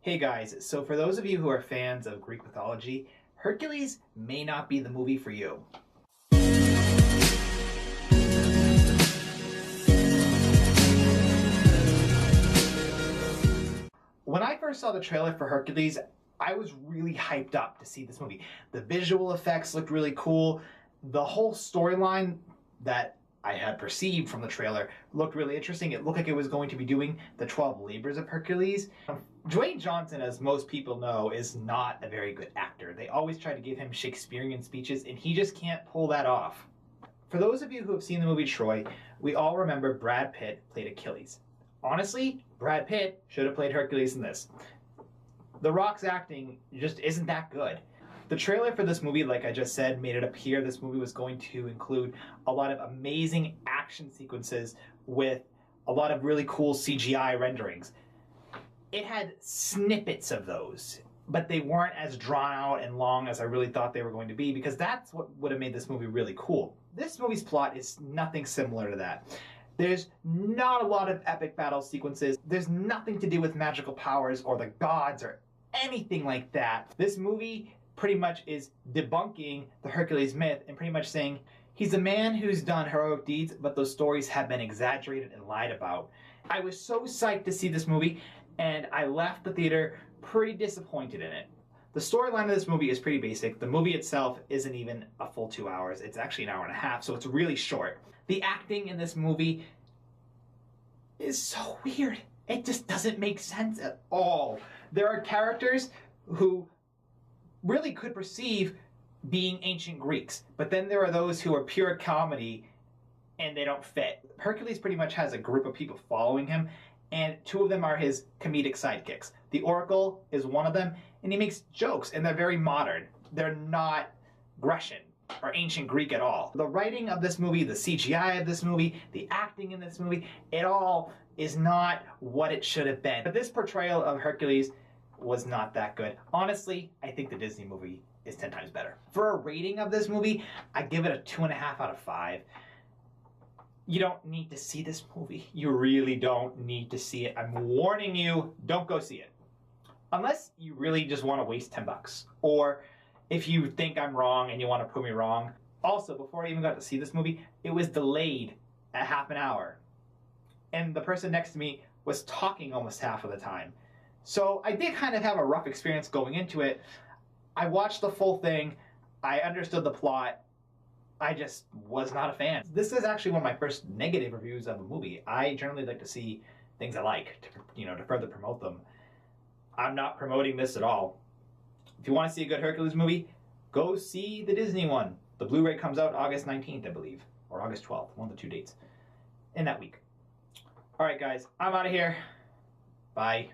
Hey guys, so for those of you who are fans of Greek mythology, Hercules may not be the movie for you. When I first saw the trailer for Hercules, I was really hyped up to see this movie. The visual effects looked really cool. The whole storyline that I had perceived from the trailer looked really interesting. It looked like it was going to be doing the 12 labors of Hercules. Dwayne Johnson, as most people know, is not a very good actor. They always try to give him Shakespearean speeches, and he just can't pull that off. For those of you who have seen the movie Troy, we all remember Brad Pitt played Achilles. Honestly, Brad Pitt should have played Hercules in this. The Rock's acting just isn't that good. The trailer for this movie, like I just said, made it appear this movie was going to include a lot of amazing action sequences with a lot of really cool CGI renderings. It had snippets of those, but they weren't as drawn out and long as I really thought they were going to be, because that's what would have made this movie really cool. This movie's plot is nothing similar to that. There's not a lot of epic battle sequences. There's nothing to do with magical powers or the gods or anything like that. This movie pretty much is debunking the Hercules myth and pretty much saying he's a man who's done heroic deeds, but those stories have been exaggerated and lied about. I was so psyched to see this movie, and I left the theater pretty disappointed in it. The storyline of this movie is pretty basic. The movie itself isn't even a full 2 hours. It's actually an hour and a half, so it's really short. The acting in this movie is so weird. It just doesn't make sense at all. There are characters who really could perceive being ancient Greeks, but then there are those who are pure comedy and they don't fit. Hercules pretty much has a group of people following him, and two of them are his comedic sidekicks. The Oracle is one of them, and he makes jokes, and they're very modern. They're not Grecian or ancient Greek at all. The writing of this movie, the CGI of this movie, the acting in this movie, it all is not what it should have been. But this portrayal of Hercules was not that good. Honestly, I think the Disney movie is 10 times better. For a rating of this movie, I give it a 2.5 out of 5. You don't need to see this movie. You really don't need to see it. I'm warning you, don't go see it. Unless you really just want to waste 10 bucks. Or if you think I'm wrong and you want to prove me wrong. Also, before I even got to see this movie, it was delayed at half an hour. And the person next to me was talking almost half of the time. So I did kind of have a rough experience going into it. I watched the full thing. I understood the plot. I just was not a fan. This is actually one of my first negative reviews of a movie. I generally like to see things I like, to further promote them. I'm not promoting this at all. If you want to see a good Hercules movie, go see the Disney one. The Blu-ray comes out August 19th, I believe, or August 12th, one of the two dates in that week. All right, guys, I'm out of here. Bye.